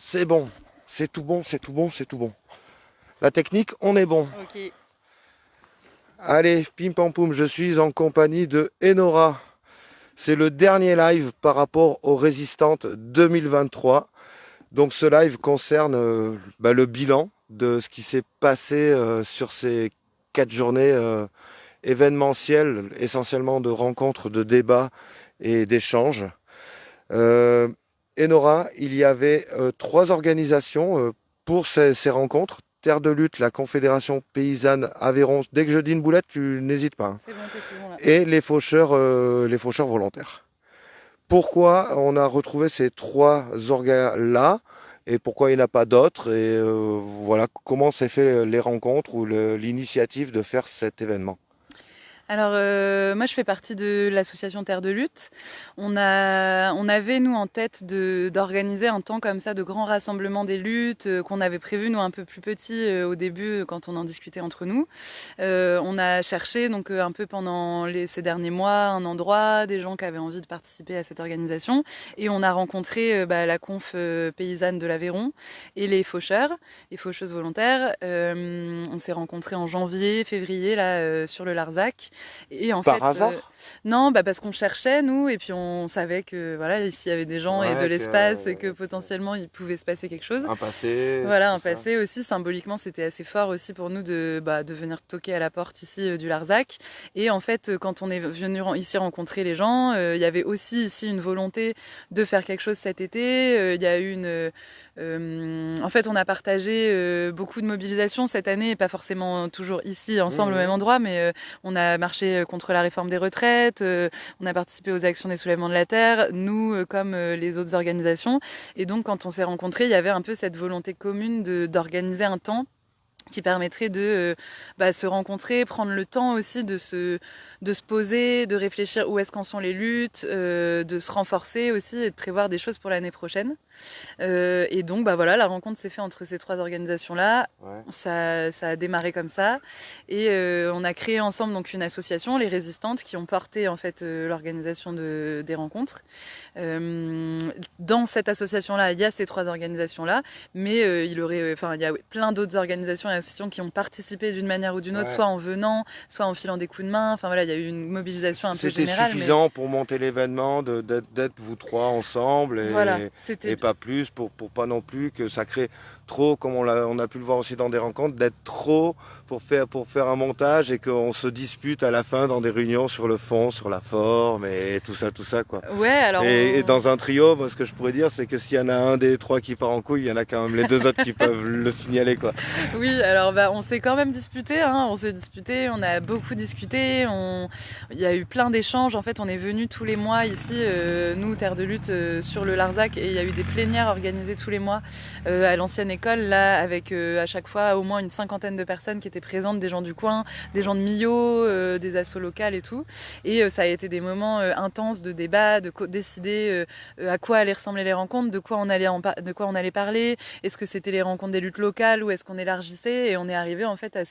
c'est bon. C'est tout bon, c'est tout bon, c'est tout bon. La technique, on est bon. Ok. Allez, pim pam poum, je suis en compagnie de Enora. C'est le dernier live par rapport aux Résistantes 2023. Donc ce live concerne le bilan de ce qui s'est passé sur ces 4 journées événementielles, essentiellement de rencontres, de débats et d'échanges. Euh, Enora, il y avait 3 organisations pour ces rencontres. Terre de lutte, la Confédération paysanne Aveyron. Dès que je dis une boulette, tu n'hésites pas, hein. C'est bon, t'es tout bon là. Et les faucheurs volontaires. Pourquoi on a retrouvé ces 3 orgas-là et pourquoi il n'y en a pas d'autres et voilà comment s'est fait les rencontres ou l'initiative de faire cet événement. Alors, moi, je fais partie de l'association Terre de lutte. On avait, nous, en tête d'organiser un temps comme ça de grand rassemblement des luttes qu'on avait prévu, nous, un peu plus petit au début, quand on en discutait entre nous. On a cherché, donc, un peu pendant ces derniers mois, un endroit, des gens qui avaient envie de participer à cette organisation. Et on a rencontré la conf paysanne de l'Aveyron et les faucheuses volontaires. On s'est rencontrés en janvier, février, là, sur le Larzac. Et en Par fait, hasard? non, parce qu'on cherchait, nous, et puis on savait que voilà, ici il y avait des gens et de Ouais, l'espace et que potentiellement il pouvait se passer quelque chose. un passé, Voilà, tout un ça. passé aussi, symboliquement, c'était assez fort aussi pour nous de venir toquer à la porte ici du Larzac. Et en fait, quand on est venu ici rencontrer les gens, il y avait aussi ici une volonté de faire quelque chose cet été. Il y a eu en fait, on a partagé beaucoup de mobilisations cette année, et pas forcément toujours ici, ensemble, au même Mhm. endroit, mais on a marché contre la réforme des retraites, on a participé aux actions des soulèvements de la terre, nous, comme les autres organisations. Et donc, quand on s'est rencontrés, il y avait un peu cette volonté commune d'organiser un temps qui permettrait de se rencontrer, prendre le temps aussi de se poser, de réfléchir où est-ce qu'en sont les luttes, de se renforcer aussi et de prévoir des choses pour l'année prochaine. Et donc, voilà, la rencontre s'est faite entre ces 3 organisations-là. Ouais. Ça a démarré comme ça. Et on a créé ensemble donc une association, les Résistantes, qui ont porté en fait l'organisation des rencontres. Euh, dans cette association-là, il y a ces 3 organisations-là, mais il y a plein d'autres organisations et associations qui ont participé d'une manière ou d'une autre, Ouais. soit en venant, soit en filant des coups de main. Enfin voilà, il y a eu une mobilisation un peu C'était générale, mais suffisant pour monter l'événement, d'être vous 3 ensemble voilà, c'était et pas plus pour pas non plus que ça crée trop, comme on a pu le voir aussi dans des rencontres, d'être trop pour faire un montage et qu'on se dispute à la fin dans des réunions sur le fond, sur la forme et tout ça quoi. ouais. Alors Et dans un trio, moi, ce que je pourrais dire, c'est que s'il y en a un des 3 qui part en couille, il y en a quand même les 2 autres qui peuvent le signaler quoi. oui, alors on s'est quand même disputé, hein, on s'est disputé, on a beaucoup discuté, il y a eu plein d'échanges. En fait, on est venus tous les mois ici, nous, Terre de lutte, sur le Larzac, et il y a eu des plénières organisées tous les mois à l'ancienne école, là, avec à chaque fois au moins une cinquantaine de personnes qui étaient présentes, des gens du coin, des gens de Millau, des assos locales et tout. Et ça a été des moments intenses de débat, de décider à quoi allaient ressembler les rencontres, de quoi on allait parler. Est-ce que c'était les rencontres des luttes locales ou est-ce qu'on élargissait? Et on est arrivé en fait à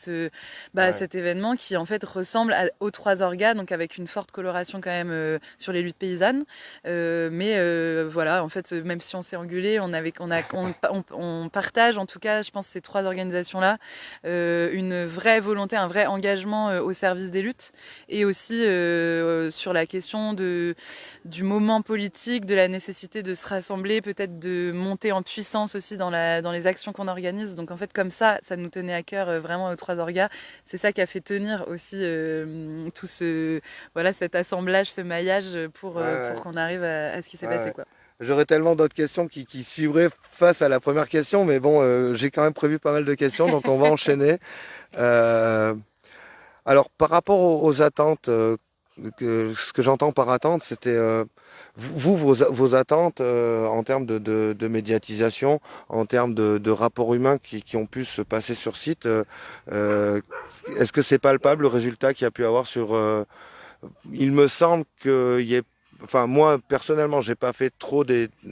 Ouais. cet événement qui en fait ressemble aux 3 orgas, donc avec une forte coloration quand même sur les luttes paysannes. Voilà, en fait, même si on s'est engueulé, on partage en tout cas, je pense, ces 3 organisations-là, une vraie volonté, un vrai engagement au service des luttes et aussi sur la question du moment politique, de la nécessité de se rassembler, peut-être de monter en puissance aussi dans les actions qu'on organise. Donc en fait, comme ça nous tenait à cœur vraiment aux 3 orgas. C'est ça qui a fait tenir aussi voilà, cet assemblage, ce maillage Ouais, pour ouais, qu'on arrive à ce qui s'est ouais, passé, ouais. quoi. J'aurais tellement d'autres questions qui suivraient face à la première question, mais bon, j'ai quand même prévu pas mal de questions, donc on va enchaîner. Euh, alors, par rapport aux attentes, ce que j'entends par attente, c'était vos attentes en termes de médiatisation, en termes de rapports humains qui ont pu se passer sur site. Euh, Est-ce que c'est palpable le résultat qu'il y a pu avoir sur il me semble qu'il y ait, enfin moi personnellement, j'ai pas fait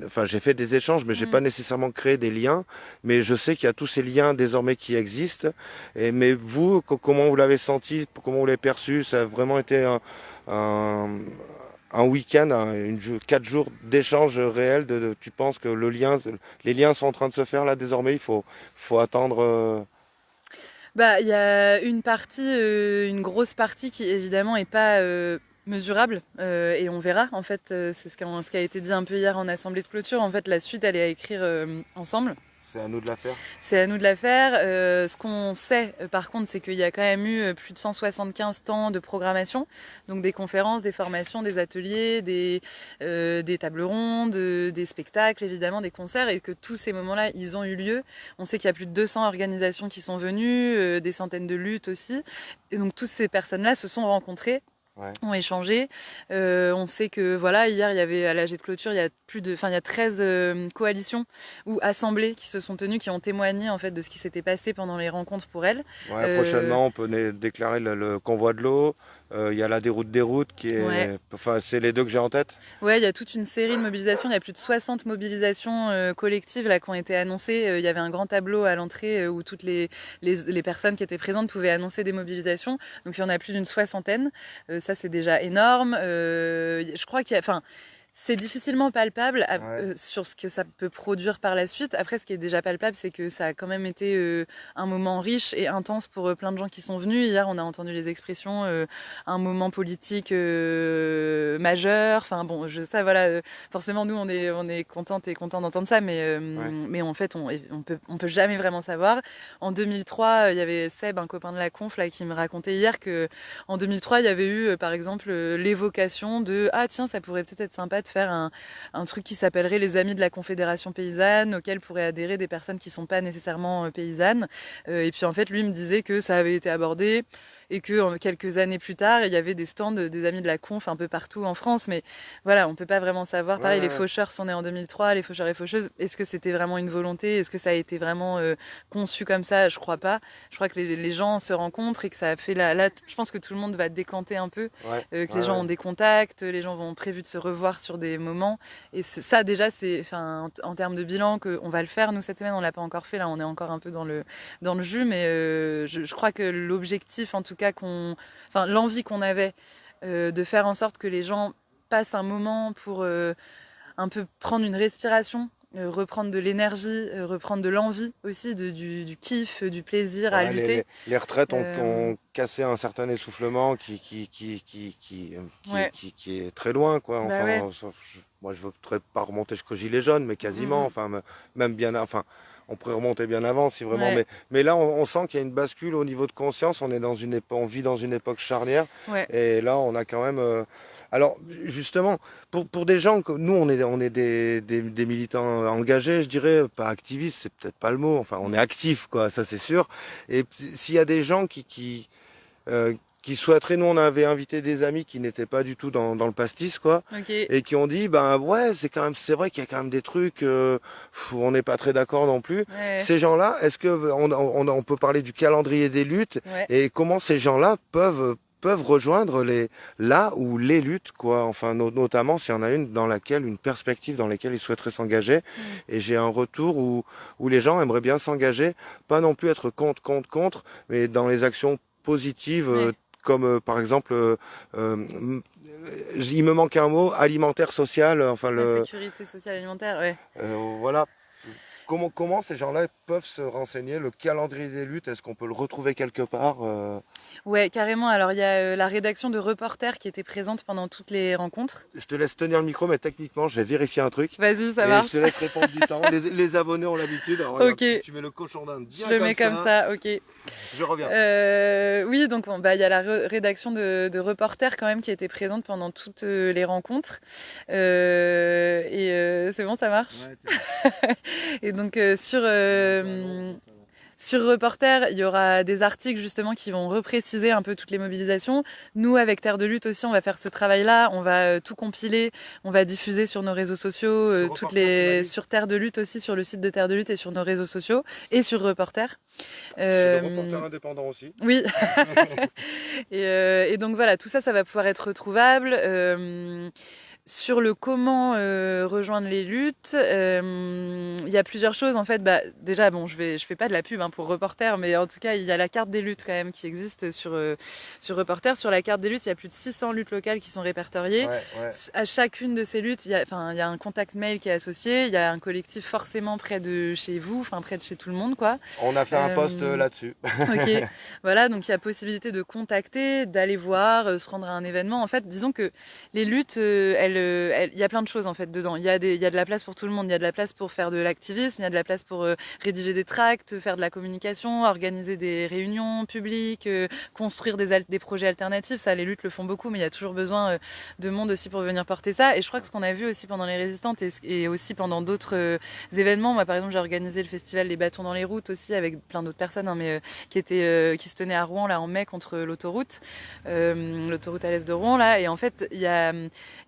enfin j'ai fait des échanges, mais j'ai pas Mm. nécessairement créé des liens. Mais je sais qu'il y a tous ces liens désormais qui existent. Mais vous, comment vous l'avez senti, comment vous l'avez perçu? Ça a vraiment été un- un week-end, 4 jours d'échange réel. Tu penses que les liens sont en train de se faire là désormais, faut attendre. Bah, il y a une partie, une grosse partie qui évidemment est pas mesurable et on verra en fait. C'est ce qui a été dit un peu hier en assemblée de clôture. En fait, la suite, elle est à écrire ensemble. C'est à nous de la faire. C'est à nous de la faire. Ce qu'on sait, par contre, c'est qu'il y a quand même eu plus de 175 temps de programmation, donc des conférences, des formations, des ateliers, des tables rondes, des spectacles, évidemment, des concerts, et que tous ces moments-là, ils ont eu lieu. On sait qu'il y a plus de 200 organisations qui sont venues, des centaines de luttes aussi, et donc toutes ces personnes-là se sont rencontrées. Ouais. Ont échangé. On sait que voilà, hier il y avait à l'AG de clôture, il y a 13 coalitions ou assemblées qui se sont tenues, qui ont témoigné en fait de ce qui s'était passé pendant les rencontres pour elles. Ouais, prochainement, on peut déclarer le convoi de l'eau. Il y a la déroute des routes qui est, Ouais. enfin, c'est les deux que j'ai en tête. Ouais, il y a toute une série de mobilisations. Il y a plus de 60 mobilisations collectives là qui ont été annoncées. Il y avait un grand tableau à l'entrée où toutes les personnes qui étaient présentes pouvaient annoncer des mobilisations. Donc il y en a plus d'une soixantaine. Ça c'est déjà énorme. Je crois qu'il y a, enfin. C'est difficilement palpable sur ce que ça peut produire par la suite. Après, ce qui est déjà palpable, c'est que ça a quand même été un moment riche et intense pour plein de gens qui sont venus. Hier, on a entendu les expressions un moment politique majeur. Enfin bon, ça voilà. Forcément, nous, on est contentes et contents d'entendre ça, mais en fait, on peut jamais vraiment savoir. En 2003, il y avait Seb, un copain de la conf, là, qui me racontait hier que en 2003, il y avait eu, par exemple, l'évocation de ah tiens, ça pourrait peut-être être sympa de faire un truc qui s'appellerait les Amis de la Confédération paysanne, auquel pourraient adhérer des personnes qui sont pas nécessairement paysannes. Et puis en fait, lui me disait que ça avait été abordé et que quelques années plus tard, il y avait des stands des Amis de la Conf un peu partout en France. Mais voilà, on peut pas vraiment savoir. Pareil, les faucheurs sont nés en 2003, les faucheurs et faucheuses. Est-ce que c'était vraiment une volonté? Est-ce que ça a été vraiment conçu comme ça? Je crois pas. Je crois que les gens se rencontrent et que ça a fait là, je pense que tout le monde va décanter un peu, que les gens ont des contacts, les gens vont prévu de se revoir sur des moments. Et ça, déjà, c'est, enfin, en termes de bilan, on va le faire. Nous, cette semaine, on l'a pas encore fait. Là, on est encore un peu dans le jus, mais je crois que l'objectif, en tout cas, l'envie qu'on avait de faire en sorte que les gens passent un moment pour un peu prendre une respiration, reprendre de l'énergie, reprendre de l'envie aussi, du kiff, du plaisir à lutter. Les retraites ont cassé un certain essoufflement qui est très loin, quoi. Enfin, moi, je ne voudrais pas remonter jusqu'au gilet jaune, mais quasiment. Enfin, même bien, enfin, on pourrait remonter bien avant, si vraiment. Mais là, on sent qu'il y a une bascule au niveau de conscience. On vit dans une époque charnière, et là, on a quand même. Alors justement, pour des gens comme nous, on est des militants engagés, je dirais, pas activistes, c'est peut-être pas le mot, enfin on est actifs, quoi, ça c'est sûr. Et s'il y a des gens qui souhaiteraient, nous on avait invité des amis qui n'étaient pas du tout dans le pastis, quoi, et qui ont dit, ben ouais, c'est vrai qu'il y a quand même des trucs, on n'est pas très d'accord non plus. Ces gens-là, est-ce que on peut parler du calendrier des luttes et comment ces gens-là peuvent rejoindre les luttes, quoi, enfin notamment s'il y en a une perspective dans laquelle ils souhaiteraient s'engager. Et j'ai un retour où les gens aimeraient bien s'engager, pas non plus être contre, mais dans les actions positives, comme par exemple il me manque un mot, alimentaire, social, enfin la sécurité sociale alimentaire, voilà. Comment ces gens-là peuvent se renseigner? Le calendrier des luttes, est-ce qu'on peut le retrouver quelque part? Ouais, carrément. Alors, il y a la rédaction de Reporters qui était présente pendant toutes les rencontres. Je te laisse tenir le micro, mais techniquement, je vais vérifier un truc. Vas-y, ça marche. Je te laisse répondre du temps. Les abonnés ont l'habitude. Alors, regarde, tu mets le cochon d'Inde bien comme ça. Je le mets comme ça, ok. Je reviens. Oui, donc il y a la rédaction de Reporters quand même qui était présente pendant toutes les rencontres. C'est bon, ça marche? Ouais, et donc sur Reporter, il y aura des articles justement qui vont repréciser un peu toutes les mobilisations. Nous, avec Terre de Lutte aussi, on va faire ce travail-là. On va tout compiler, on va diffuser sur nos réseaux sociaux, sur Terre de Lutte aussi, sur le site de Terre de Lutte et sur nos réseaux sociaux et sur Reporter. C'est le Reporter indépendant aussi. Oui. Et donc voilà, tout ça, ça va pouvoir être retrouvable. Sur le comment rejoindre les luttes, il y a plusieurs choses en fait. Bah, déjà, bon, je fais pas de la pub hein, pour Reporter, mais en tout cas, il y a la carte des luttes quand même qui existe sur Reporter. Sur la carte des luttes, il y a plus de 600 luttes locales qui sont répertoriées. Ouais, ouais. À chacune de ces luttes, il y a un contact mail qui est associé. Il y a un collectif forcément près de chez vous, enfin près de chez tout le monde, quoi. On a fait un post là-dessus. Ok, voilà, donc il y a possibilité de contacter, d'aller voir, se rendre à un événement. En fait, disons que les luttes, il y a plein de choses en fait dedans. Il y a de la place pour tout le monde. Il y a de la place pour faire de l'activisme, il y a de la place pour rédiger des tracts, faire de la communication, organiser des réunions publiques, construire des projets alternatifs. Ça, les luttes le font beaucoup, mais il y a toujours besoin de monde aussi pour venir porter ça. Et je crois que ce qu'on a vu aussi pendant les résistantes et aussi pendant d'autres événements, moi par exemple j'ai organisé le festival Les Bâtons dans les routes aussi avec plein d'autres personnes, hein, mais qui se tenait à Rouen là en mai contre l'autoroute à l'est de Rouen là. Et en fait il y a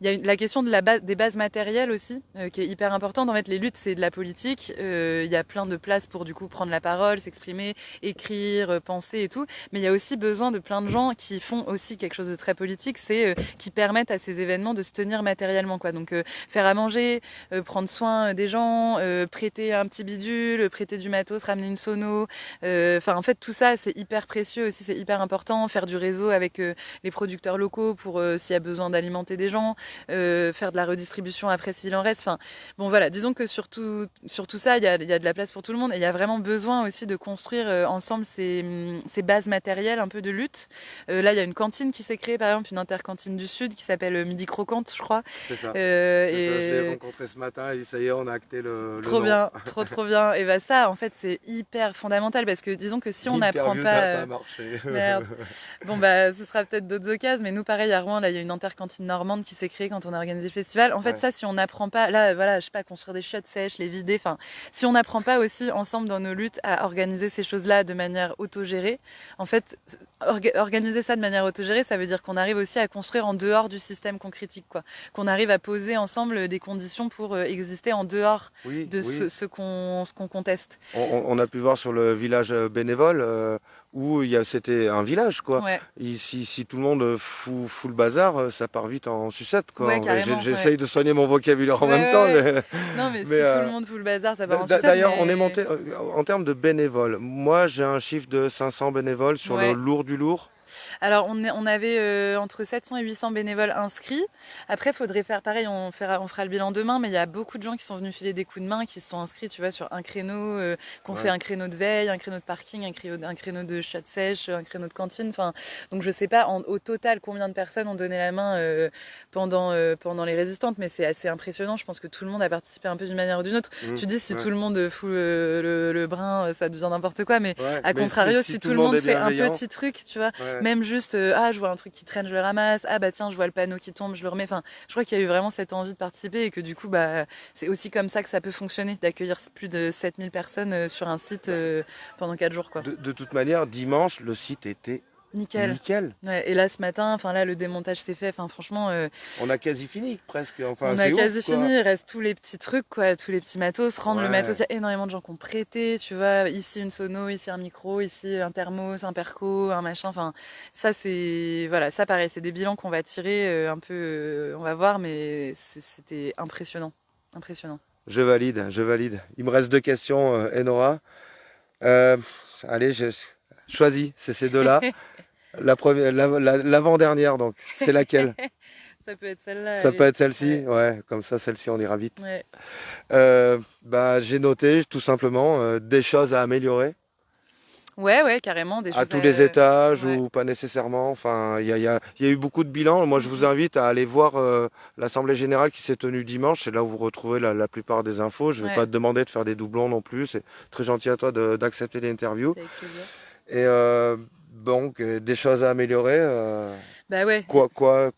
la question de des bases matérielles aussi qui est hyper importante. En fait les luttes c'est de la politique, il y a plein de places pour du coup prendre la parole, s'exprimer, écrire, penser et tout, mais il y a aussi besoin de plein de gens qui font aussi quelque chose de très politique, c'est qui permettent à ces événements de se tenir matériellement quoi. Donc faire à manger, prendre soin des gens, prêter un petit bidule, prêter du matos, ramener une sono, enfin en fait tout ça c'est hyper précieux aussi, c'est hyper important. Faire du réseau avec les producteurs locaux pour s'il y a besoin d'alimenter des gens, faire de la redistribution après s'il en reste. Enfin bon voilà, disons que sur tout ça il y a de la place pour tout le monde et il y a vraiment besoin aussi de construire ensemble ces bases matérielles un peu de lutte. Là il y a une cantine qui s'est créée par exemple, une intercantine du Sud qui s'appelle Midi Croquante je crois. C'est ça. Et Ça, je l'ai rencontré ce matin et ça y est, on a acté le trop nom. bien, trop bien. Et bah ça, en fait, c'est hyper fondamental parce que disons que si on n'apprend pas, n'a pas marché. merde. Bon bah, ce sera peut-être d'autres occasions, mais nous, pareil, à Rouen, là, il y a une intercantine normande qui s'est créée quand on a organisé le festival. En fait, Ouais. ça, si on n'apprend pas, là, voilà, je sais pas, construire des chiottes sèches, les vider, enfin, si on n'apprend pas aussi ensemble dans nos luttes à organiser ces choses-là de manière autogérée, en fait, organiser ça de manière autogérée, ça veut dire qu'on arrive aussi à construire en dehors du système qu'on critique, quoi. Qu'on arrive à poser ensemble des conditions pour exister en dehors Oui, de oui. ce qu'on conteste. On a pu voir sur le village bénévole où c'était un village quoi. Ouais, Si tout le monde fout le bazar, ça part vite en sucette quoi. ouais, carrément. J'essaye Ouais. de soigner mon vocabulaire en Ouais, même ouais, temps, ouais. mais, Non, mais mais si tout le monde fout le bazar, ça part en sucette. d'ailleurs on est Mais monté en termes de bénévoles. Moi j'ai un chiffre de 500 bénévoles sur le ouais. lourd du lourd. Alors, on avait entre 700 et 800 bénévoles inscrits. Après, il faudrait faire pareil, on fera le bilan demain, mais il y a beaucoup de gens qui sont venus filer des coups de main, qui se sont inscrits, tu vois, sur un créneau, qu'on fait Ouais. un créneau de veille, un créneau de parking, un créneau de chiottes sèches, un créneau de cantine. Enfin, donc je sais pas au total combien de personnes ont donné la main pendant les résistantes, mais c'est assez impressionnant. Je pense que tout le monde a participé un peu d'une manière ou d'une autre. Tu dis si Ouais. tout le monde fout le brin, ça devient n'importe quoi, mais Ouais. à Mais contrario, si tout le monde est fait un bienveillant, petit truc, tu vois. ouais. Même juste, ah, je vois un truc qui traîne, je le ramasse. Ah, bah tiens, je vois le panneau qui tombe, je le remets. Enfin, je crois qu'il y a eu vraiment cette envie de participer et que du coup, bah, c'est aussi comme ça que ça peut fonctionner, d'accueillir plus de 7000 personnes sur un site pendant 4 jours, quoi. De toute manière, dimanche, le site était Nickel. nickel. Ouais, et là, ce matin, enfin là, le démontage s'est fait. Enfin, franchement, On a quasi fini presque. Enfin, on a c'est quasi ouf quoi. fini. Il reste tous les petits trucs, quoi, tous les petits matos. Rendre le matos. Il y a énormément de gens qui ont prêté, tu vois. Ici une sono, ici un micro, ici un thermos, un perco, un machin. Enfin, ça c'est, voilà, ça pareil, c'est des bilans qu'on va tirer un peu. On va voir, mais c'était impressionnant, impressionnant. Je valide, je valide. Il me reste deux questions, Enora. Euh, allez, je choisis, c'est ces deux-là. La première, l'avant-dernière, donc, c'est laquelle? Ça peut être celle-là. Ça Allez. peut être celle-ci? Ouais. Ouais, comme ça, celle-ci, on ira vite. Ouais. Bah, j'ai noté tout simplement des choses à améliorer Ouais, carrément, des à choses. tous les étages Ouais. ou pas nécessairement. Enfin, il y a eu beaucoup de bilans. Moi, je vous invite à aller voir l'Assemblée générale qui s'est tenue dimanche. C'est là où vous retrouvez la plupart des infos. Je ne vais Ouais. pas te demander de faire des doublons non plus. C'est très gentil à toi d'accepter l'interview. Avec plaisir. Et donc, des choses à améliorer. Bah ouais. Quoi?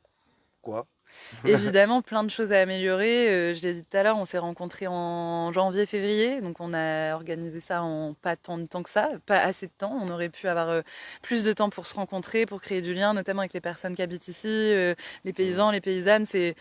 Évidemment, plein de choses à améliorer. Je l'ai dit tout à l'heure, on s'est rencontrés en janvier-février, donc on a organisé ça en pas tant de temps que ça, pas assez de temps. On aurait pu avoir plus de temps pour se rencontrer, pour créer du lien, notamment avec les personnes qui habitent ici, les paysans, les paysannes. C'est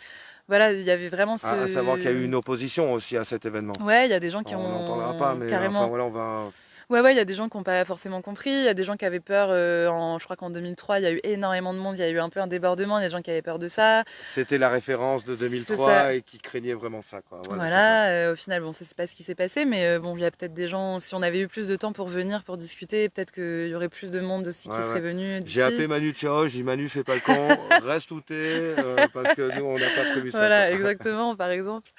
voilà, il y avait vraiment ce. À savoir qu'il y a eu une opposition aussi à cet événement. Ouais, il y a des gens qui On n'en ont parlera pas, mais carrément. enfin voilà, on va. Ouais, il y a des gens qui n'ont pas forcément compris, il y a des gens qui avaient peur, je crois qu'en 2003, il y a eu énormément de monde, il y a eu un peu un débordement, il y a des gens qui avaient peur de ça. C'était la référence de C'est ça. 2003 et qui craignait vraiment ça, quoi. Voilà, c'est ça. Voilà, au final, bon, ça c'est pas ce qui s'est passé, mais bon, il y a peut-être des gens, si on avait eu plus de temps pour venir, pour discuter, peut-être qu'il y aurait plus de monde aussi qui Ouais, serait ouais. venu J'ai d'ici. appelé Manu Chao, j'ai dit Manu, fais pas le con, reste où t'es, parce que nous, on n'a pas prévu ça, quoi. Voilà, exactement, par exemple.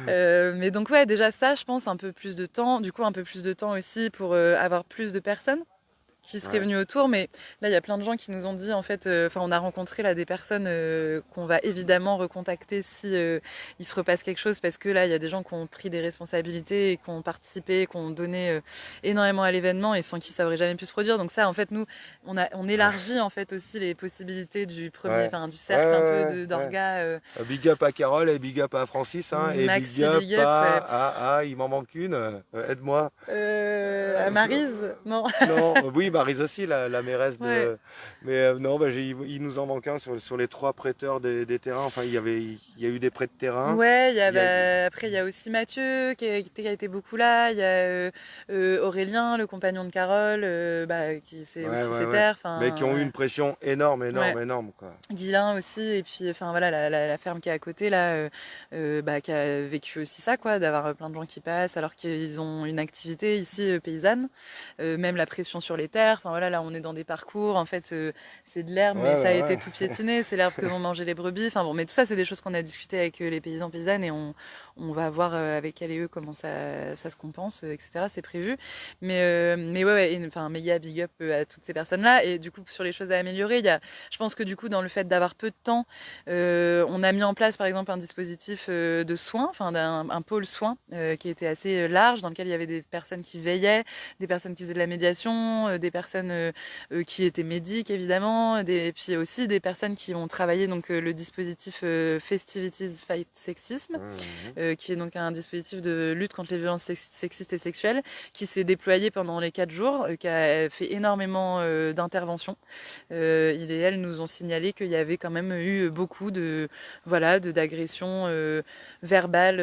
Mais donc ouais, déjà ça, je pense, un peu plus de temps, du coup un peu plus de temps aussi pour avoir plus de personnes qui seraient Ouais. venus autour, mais là il y a plein de gens qui nous ont dit en fait, enfin on a rencontré là des personnes qu'on va évidemment recontacter si il se repasse quelque chose, parce que là il y a des gens qui ont pris des responsabilités et qui ont participé, qui ont donné énormément à l'événement et sans qui ça aurait jamais pu se produire. Donc ça en fait nous on élargit en fait aussi les possibilités du premier, Ouais. enfin du Ouais, cercle un peu ouais. d'orgas. Big up à Carole et big up à Francis, hein, et big Maxi up Big Up, ouais. il m'en manque une, aide-moi. À Maryse, non. Non, oui, Maryse aussi, la mairesse Ouais. de. Mais non, bah, il nous en manque un sur les trois prêteurs des terrains. Enfin, il y a eu des prêts de terrain. Ouais, Il y a... après il y a aussi Mathieu qui a été beaucoup là, il y a Aurélien, le compagnon de Carole, qui c'est Ouais, aussi ouais, ses ouais. terres, Mais qui enfin ont eu ouais. une pression énorme, Ouais. énorme, énorme, quoi. Guilain aussi, et puis enfin voilà la ferme qui est à côté là, qui a vécu aussi ça quoi, d'avoir plein de gens qui passent alors qu'ils ont une activité ici paysanne, même la pression sur les terres, enfin voilà là on est dans des parcours en fait, c'est de l'herbe Ouais, mais ça a ouais, été ouais. tout piétiné, c'est l'herbe que vont manger les brebis, enfin bon mais tout ça c'est des choses qu'on a discuté avec les paysans paysannes et on va voir avec elle et eux comment ça se compense, etc. C'est prévu, mais ouais, enfin méga big up à toutes ces personnes là, et du coup sur les choses à améliorer il y a, je pense que du coup, dans le fait d'avoir peu de temps, on a mis en place par exemple un dispositif de soins, enfin un pôle soins qui était assez large, dans lequel il y avait des personnes qui veillaient, des personnes qui faisaient de la médiation, des personnes qui étaient médiques évidemment, et puis aussi des personnes qui ont travaillé donc le dispositif Festivities Fight Sexisme, Mhm. qui est donc un dispositif de lutte contre les violences sexistes et sexuelles, qui s'est déployé pendant les 4 jours, qui a fait énormément d'interventions. Il et elle nous ont signalé qu'il y avait quand même eu beaucoup d'agressions verbales,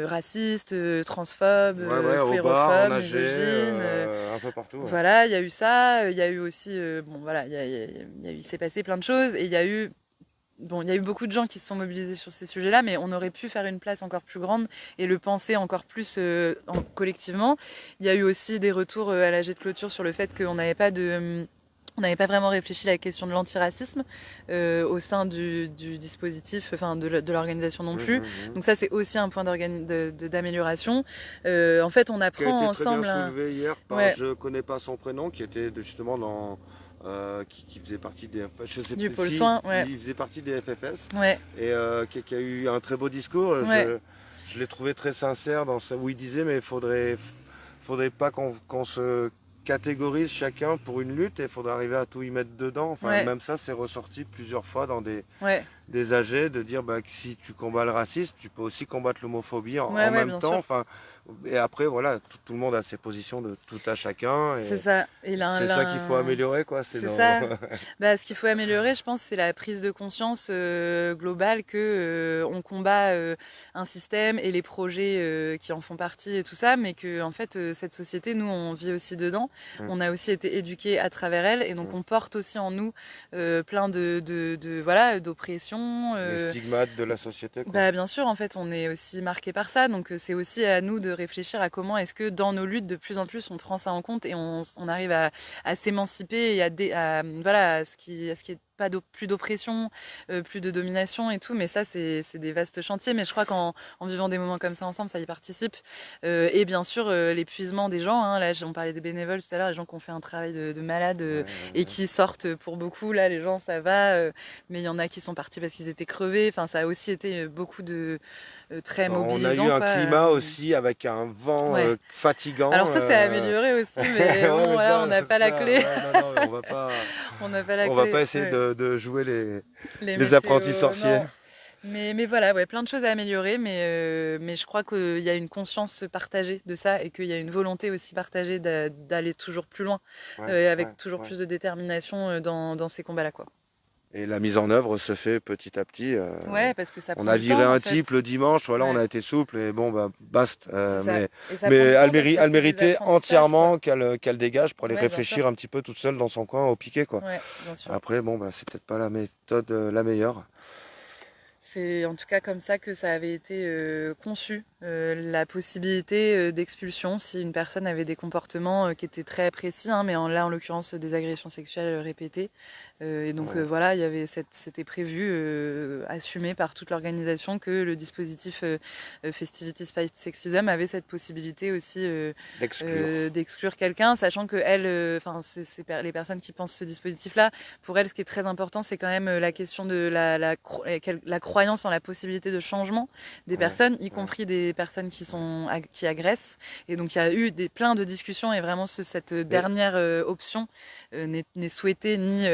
racistes, transphobes, Ouais, ouais, au bar, en queerophobes, AG, misogynes. un peu partout. Ouais. Voilà, il y a eu ça. Il y a eu aussi, bon voilà, il s'est passé plein de choses, et il y a eu beaucoup de gens qui se sont mobilisés sur ces sujets-là, mais on aurait pu faire une place encore plus grande et le penser encore plus collectivement. Il y a eu aussi des retours à l'AG de clôture sur le fait qu'on n'avait pas on n'avait pas vraiment réfléchi à la question de l'antiracisme au sein du dispositif, enfin de l'organisation non plus. Mhm. Donc ça, c'est aussi un point d'amélioration. En fait, on Qui a apprend été très bien ensemble. soulevé hier par, Ouais, je connais pas son prénom, qui était justement dans, qui faisait partie des, je sais du plus pôle si, soin. Ouais, il faisait partie des FFS ouais, et qui a eu un très beau discours. ouais, Je l'ai trouvé très sincère dans ça où il disait mais faudrait pas qu'on se catégorise chacun pour une lutte et il faudrait arriver à tout y mettre dedans. Enfin, ouais, même ça, c'est ressorti plusieurs fois dans ouais, des AG de dire que si tu combats le racisme, tu peux aussi combattre l'homophobie en ouais, même bien temps. sûr. Enfin, et après, voilà, tout le monde a ses positions de tout à chacun. C'est Et ça. Et c'est ça qu'il faut améliorer, quoi. C'est c'est dans... ça. Ce qu'il faut améliorer, je pense, c'est la prise de conscience globale que on combat un système et les projets qui en font partie et tout ça, mais que en fait cette société, nous, on vit aussi dedans. Mm, On a aussi été éduqués à travers elle, et donc mm. on porte aussi en nous plein voilà d'oppression. Les stigmates de la société, quoi. Bien sûr, en fait, on est aussi marqué par ça, donc c'est aussi à nous de réfléchir à comment est-ce que dans nos luttes, de plus en plus, on prend ça en compte et on arrive à s'émanciper et voilà, à ce qui est pas plus d'oppression, plus de domination et tout, mais ça c'est des vastes chantiers, mais je crois qu'en vivant des moments comme ça ensemble, ça y participe. Et bien sûr l'épuisement des gens, hein, là on parlait des bénévoles tout à l'heure, les gens qui ont fait un travail de malade Ouais, ouais, et ouais. qui sortent pour beaucoup, là les gens ça va, mais il y en a qui sont partis parce qu'ils étaient crevés, enfin ça a aussi été beaucoup de très On a eu mobilisant un quoi. climat aussi avec un vent Ouais. fatigant. Alors ça c'est amélioré aussi, mais Ouais, bon mais voilà, on n'a pas la clé. ouais, non, non, On n'a pas la on va clé. pas essayer Ouais. de jouer Les les apprentis météos, sorciers. non. Mais voilà, ouais, plein de choses à améliorer, mais je crois qu'il y a une conscience partagée de ça et qu'il y a une volonté aussi partagée d'aller toujours plus loin, Ouais, ouais, avec toujours ouais. plus de détermination dans ces combats-là, quoi. Et la mise en œuvre se fait petit à petit. Ouais, parce que ça On prend a du viré temps en un fait. type le dimanche, voilà, on Ouais, a été souple et bon, bah, basta. c'est ça. Et ça Mais prend du temps parce que elle c'est des méritait apprentissages, quoi. entièrement qu'elle dégage pour aller Ouais, bien sûr. réfléchir un petit peu toute seule dans son coin au piquet, quoi. Ouais, bien sûr. Après, bon, bah, c'est peut-être pas la méthode la meilleure. C'est en tout cas comme ça que ça avait été conçu, la possibilité d'expulsion si une personne avait des comportements qui étaient très précis, hein, mais là en l'occurrence des agressions sexuelles répétées. Et donc Ouais. voilà, il y avait c'était prévu, assumé par toute l'organisation que le dispositif Festivities Fight Sexism avait cette possibilité aussi D'exclure. d'exclure quelqu'un, sachant que elle, enfin les personnes qui pensent ce dispositif-là, pour elles, ce qui est très important, c'est quand même la question de la croyance en la possibilité de changement des Ouais. personnes, y Ouais. compris des personnes qui agressent. Et donc il y a eu plein de discussions et vraiment cette dernière option n'est souhaitée ni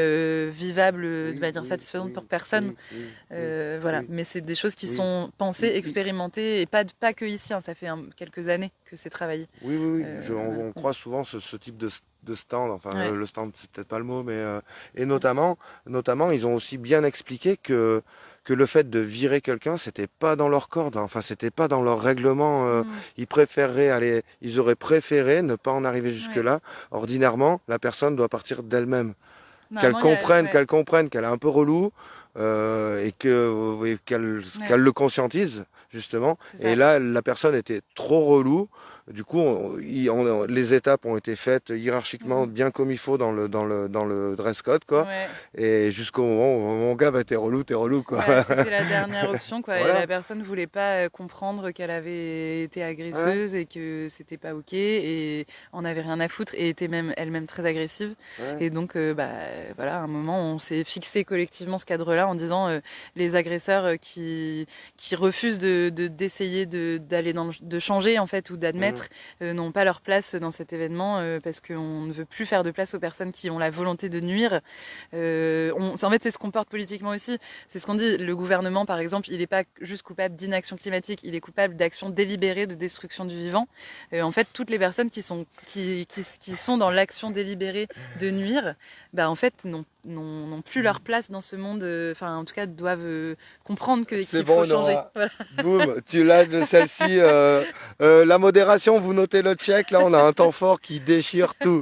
vivable de manière satisfaisante pour personne. Voilà, oui, mais c'est des choses qui oui, sont pensées, oui, oui. expérimentées et pas que ici, hein, ça fait quelques années que c'est travaillé. Oui, oui, oui. Voilà. On croise souvent ce type de stand, enfin Ouais. le stand c'est peut-être pas le mot, mais et notamment ils ont aussi bien expliqué que le fait de virer quelqu'un, c'était pas dans leur corde, hein. Enfin c'était pas dans leur règlement. Ils auraient préféré ne pas en arriver Ouais. jusque-là. Ordinairement, la personne doit partir d'elle-même, Normalement, il y a, ouais, qu'elle comprenne qu'elle est un peu relou et ouais, qu'elle le conscientise justement. c'est Et ça. là, la personne était trop relou. Du coup, les étapes ont été faites hiérarchiquement Mhm. bien comme il faut dans le dress code, quoi. Ouais. Et jusqu'au moment où mon gars, bah, t'es relou, quoi. Bah, c'était la dernière option, quoi. Et Voilà. la personne voulait pas comprendre qu'elle avait été Ouais, agresseuse et que c'était pas ok et en avait rien à foutre et était même elle-même très agressive. ouais. Et donc, bah, voilà, à un moment, on s'est fixé collectivement ce cadre-là en disant les agresseurs qui refusent d'essayer d'aller de changer en fait ou Mhm. d'admettre n'ont pas leur place dans cet événement parce qu'on ne veut plus faire de place aux personnes qui ont la volonté de nuire. En fait, c'est ce qu'on porte politiquement aussi. C'est ce qu'on dit. Le gouvernement, par exemple, il n'est pas juste coupable d'inaction climatique, il est coupable d'action délibérée de destruction du vivant. En fait, toutes les personnes qui sont dans l'action délibérée de nuire, bah, en fait, n'ont plus leur place dans ce monde. Enfin, en tout cas, doivent comprendre C'est qu'il faut bon, changer. Nora. Voilà. Boum, tu l'as de celle-ci. La modération, vous notez le check. Là, on a un temps fort qui déchire tout.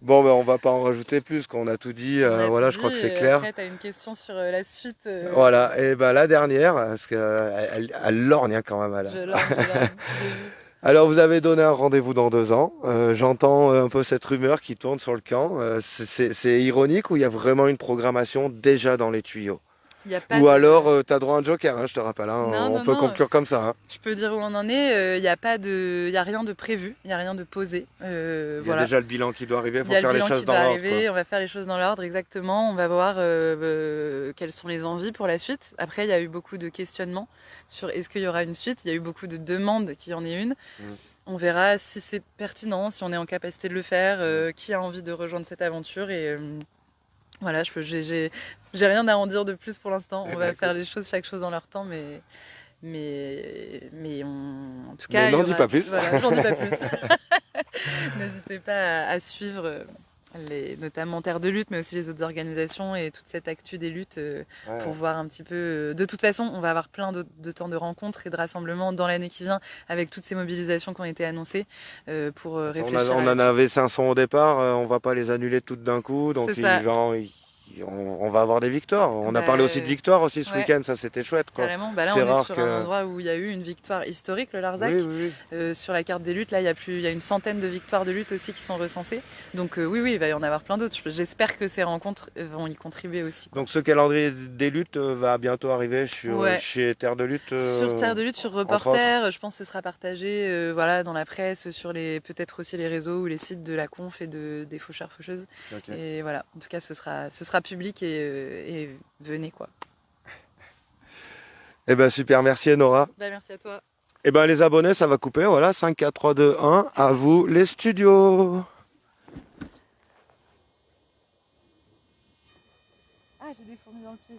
Bon, ben, on va pas en rajouter plus, qu'on a tout dit. On a tout Voilà, je dit. crois que c'est Et clair. après, tu as une question sur la suite. Voilà, et ben la dernière, parce elle lorgne hein, quand même. Je lorne, je lorne. J'ai vu. Alors, vous avez donné un rendez-vous dans 2 ans. J'entends un peu cette rumeur qui tourne sur le camp. C'est ironique ou il y a vraiment une programmation déjà dans les tuyaux? Il n'y a pas Ou alors, de. tu as droit à un joker, hein, je te rappelle. Hein, Non, on non, peut non. conclure comme ça. Hein. Je peux dire où on en est. Il n'y a pas de, il y a rien de prévu, il n'y a rien de posé. Il y a Voilà. déjà le bilan qui doit arriver, il Il y faut a le faire les bilan choses qui dans doit l'ordre, quoi. arriver. On va faire les choses dans l'ordre exactement. On va voir quelles sont les envies pour la suite. Après, il y a eu beaucoup de questionnements sur est-ce qu'il y aura une suite. Il y a eu beaucoup de demandes qu'il y en ait une. Mm. On verra si c'est pertinent, si on est en capacité de le faire, Mm. qui a envie de rejoindre cette aventure et voilà, j'ai rien à en dire de plus pour l'instant. Eh On ben, va faire écoute. les choses chaque chose dans leur temps, en tout Mais cas, il y n'en dis aura, pas plus. voilà, j'en dis pas plus. N'hésitez pas à suivre notamment Terre de Lutte, mais aussi les autres organisations et toute cette actu des luttes pour Ouais. voir un petit peu. De toute façon, on va avoir plein de temps de rencontres et de rassemblements dans l'année qui vient avec toutes ces mobilisations qui ont été annoncées pour réfléchir On à la en suite. avait 500 au départ, on va pas les annuler toutes d'un coup, C'est donc ça. on va avoir des victoires. On a Bah, parlé aussi de victoires aussi ce ouais. week-end, ça c'était chouette quoi. Carrément, bah là C'est on est rare sur un que. endroit où il y a eu une victoire historique, le Larzac. Oui, oui, oui. Sur la carte des luttes, là il y a une centaine de victoires de lutte aussi qui sont recensées. Donc oui, oui, il va y en avoir plein d'autres. J'espère que ces rencontres vont y contribuer aussi, quoi. Donc ce calendrier des luttes va bientôt arriver Ouais. chez Terre de Lutte. Sur Terre de Lutte, sur entre autres. Reporter, je pense que ce sera partagé voilà, dans la presse, sur peut-être aussi les réseaux ou les sites de la conf et des faucheurs faucheuses. Ok. Et voilà, en tout cas ce sera public et venez quoi. Eh ben super, merci Nora. Bah, merci à toi. Eh ben les abonnés, ça va couper, voilà, 5, 4, 3, 2, 1, à vous les studios. Ah, j'ai des fourmis dans le pied.